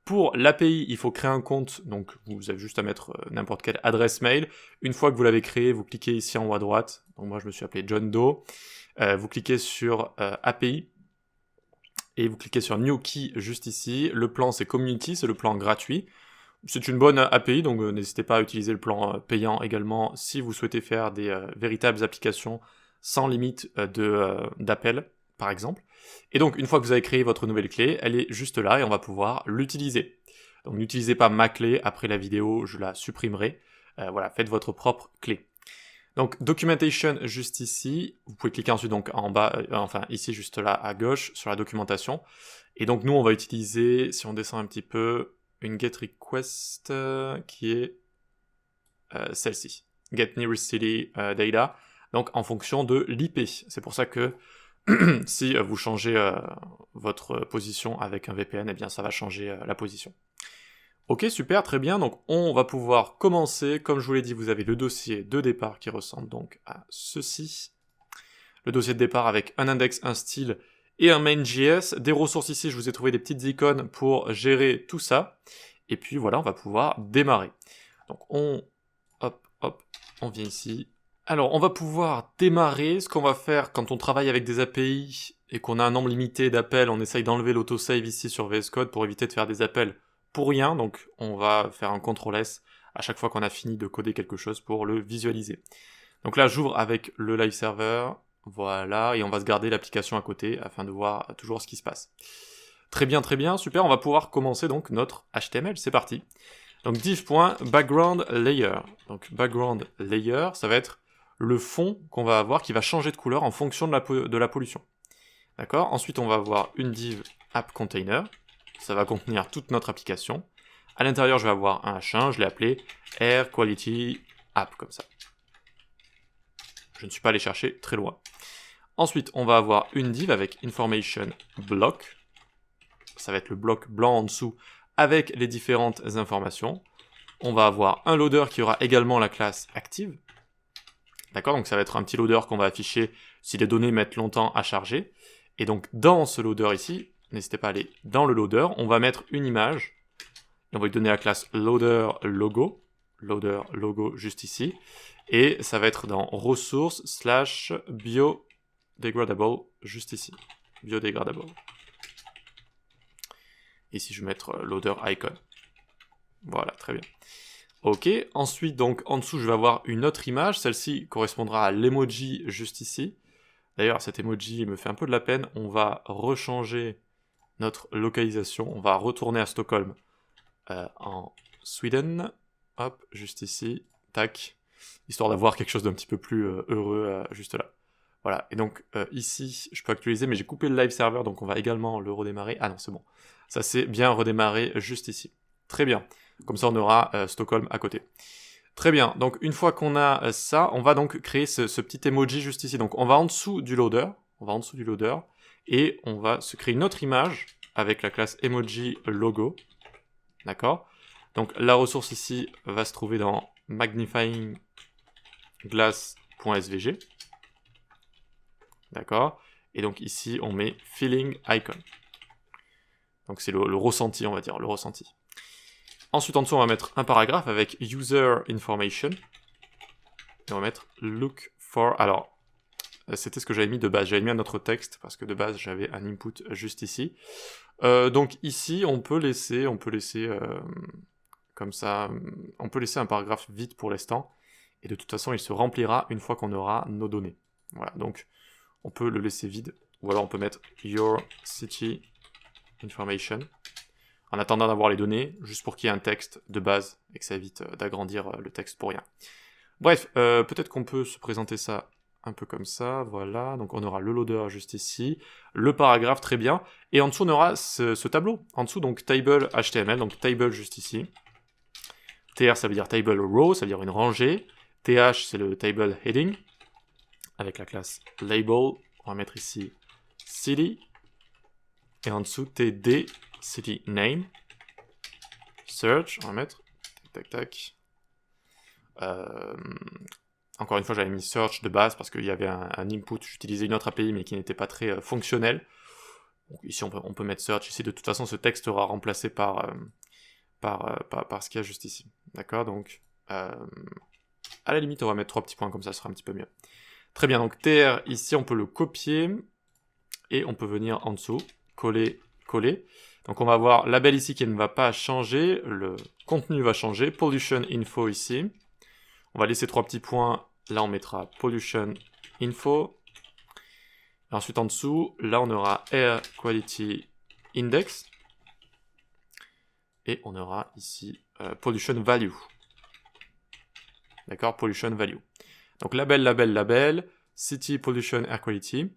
Pour l'API, il faut créer un compte, donc vous avez juste à mettre n'importe quelle adresse mail. Une fois que vous l'avez créé, vous cliquez ici en haut à droite. Donc moi je me suis appelé John Doe. Vous cliquez sur API et vous cliquez sur New Key juste ici. Le plan c'est Community, c'est le plan gratuit. C'est une bonne API, donc n'hésitez pas à utiliser le plan payant également si vous souhaitez faire des véritables applications sans limite d'appel, par exemple. Et donc, une fois que vous avez créé votre nouvelle clé, elle est juste là et on va pouvoir l'utiliser. Donc, n'utilisez pas ma clé, après la vidéo, je la supprimerai. Voilà, faites votre propre clé. Donc, Documentation juste ici. Vous pouvez cliquer ensuite donc en bas, enfin ici juste là à gauche sur la documentation. Et donc, nous, on va utiliser, si on descend un petit peu, une get request qui est celle-ci. Get nearest city data. Donc, en fonction de l'IP. C'est pour ça que si vous changez votre position avec un VPN, eh bien ça va changer la position. Ok, super, très bien. Donc on va pouvoir commencer. Comme je vous l'ai dit, vous avez le dossier de départ qui ressemble donc à ceci. Le dossier de départ avec un index, un style et un main.js. Des ressources ici, je vous ai trouvé des petites icônes pour gérer tout ça. Et puis voilà, on va pouvoir démarrer. Donc on vient ici. Alors, on va pouvoir démarrer. Ce qu'on va faire quand on travaille avec des API et qu'on a un nombre limité d'appels, on essaye d'enlever l'autosave ici sur VS Code pour éviter de faire des appels pour rien. Donc, on va faire un CTRL-S à chaque fois qu'on a fini de coder quelque chose pour le visualiser. Donc là, j'ouvre avec le live server. Voilà, et on va se garder l'application à côté afin de voir toujours ce qui se passe. Très bien, super. On va pouvoir commencer donc notre HTML. C'est parti. Donc div.background layer. Donc background layer, ça va être le fond qu'on va avoir qui va changer de couleur en fonction de la pollution. D'accord ? Ensuite, on va avoir une div app container. Ça va contenir toute notre application. À l'intérieur, je vais avoir un H1, je l'ai appelé air quality app, comme ça. Je ne suis pas allé chercher très loin. Ensuite, on va avoir une div avec information block. Ça va être le bloc blanc en dessous avec les différentes informations. On va avoir un loader qui aura également la classe active. D'accord, donc ça va être un petit loader qu'on va afficher si les données mettent longtemps à charger. Et donc dans ce loader ici, n'hésitez pas à aller dans le loader, on va mettre une image. Et on va lui donner la classe loader logo juste ici. Et ça va être dans ressources / biodegradable juste ici. Biodegradable. Ici je vais mettre loader icon. Voilà, très bien. Ok, ensuite, donc, en dessous, je vais avoir une autre image. Celle-ci correspondra à l'emoji juste ici. D'ailleurs, cet emoji me fait un peu de la peine. On va rechanger notre localisation. On va retourner à Stockholm en Sweden. Hop, juste ici. Tac. Histoire d'avoir quelque chose d'un petit peu plus heureux juste là. Voilà, et donc ici, je peux actualiser, mais j'ai coupé le live server, donc on va également le redémarrer. Ah non, c'est bon. Ça s'est bien redémarré juste ici. Très bien. Comme ça, on aura Stockholm à côté. Très bien. Donc, une fois qu'on a ça, on va donc créer ce petit emoji juste ici. Donc, on va en dessous du loader. Et on va se créer une autre image avec la classe emoji logo. D'accord ? Donc, la ressource ici va se trouver dans magnifyingglass.svg. D'accord ? Et donc, ici, on met feeling icon. Donc, c'est le ressenti, on va dire, le ressenti. Ensuite, en dessous, on va mettre un paragraphe avec user information. Et on va mettre look for. Alors, c'était ce que j'avais mis de base. J'avais mis un autre texte parce que de base, j'avais un input juste ici. Donc ici, on peut laisser comme ça. On peut laisser un paragraphe vide pour l'instant. Et de toute façon, il se remplira une fois qu'on aura nos données. Voilà, donc on peut le laisser vide. Ou alors on peut mettre your city information. En attendant d'avoir les données, juste pour qu'il y ait un texte de base et que ça évite d'agrandir le texte pour rien. Bref, peut-être qu'on peut se présenter ça un peu comme ça, voilà, donc on aura le loader juste ici, le paragraphe, très bien, et en dessous on aura ce tableau, en dessous donc table HTML, donc table juste ici, tr ça veut dire table row, ça veut dire une rangée, th c'est le table heading, avec la classe label, on va mettre ici city, et en dessous td, city name, search, on va mettre, tac tac, encore une fois j'avais mis search de base parce qu'il y avait un input, j'utilisais une autre API mais qui n'était pas très fonctionnel, Donc ici, on peut mettre search. Ici, de toute façon, ce texte sera remplacé par ce qu'il y a juste ici. D'accord? Donc, à la limite, on va mettre 3 petits points, comme ça sera un petit peu mieux. Très bien, donc tr, ici, on peut le copier, et on peut venir en dessous, coller, coller. Donc on va avoir label ici qui ne va pas changer, le contenu va changer, pollution info ici. On va laisser 3 petits points, là on mettra pollution info. Et ensuite en dessous, là on aura air quality index. Et on aura ici pollution value. D'accord, pollution value. Donc label, label, label, city, pollution, air quality,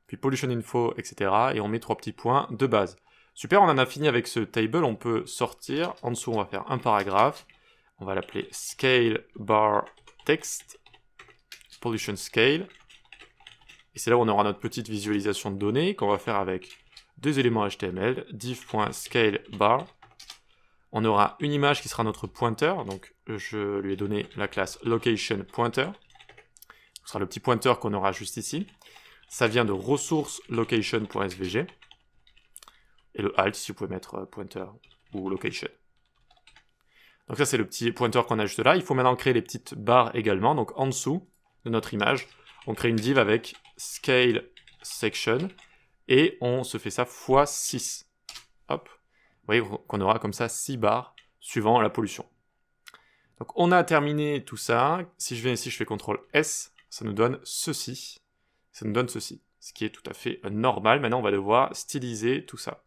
puis pollution info, etc. Et on met 3 petits points de base. Super, on en a fini avec ce table, on peut sortir. En dessous, on va faire un paragraphe. On va l'appeler scale bar text, pollution scale. Et c'est là où on aura notre petite visualisation de données qu'on va faire avec deux éléments HTML, div.scale_bar. On aura une image qui sera notre pointeur, donc je lui ai donné la classe location_pointer. Ce sera le petit pointeur qu'on aura juste ici. Ça vient de ressource location.svg. Et le alt, si vous pouvez mettre pointer ou location. Donc ça, c'est le petit pointeur qu'on a juste là. Il faut maintenant créer les petites barres également. Donc en dessous de notre image, on crée une div avec scale section. Et on se fait ça x 6. Hop. Vous voyez qu'on aura comme ça 6 barres suivant la pollution. Donc on a terminé tout ça. Si je viens ici, je fais CTRL S, ça nous donne ceci. Ça nous donne ceci. Ce qui est tout à fait normal. Maintenant, on va devoir styliser tout ça.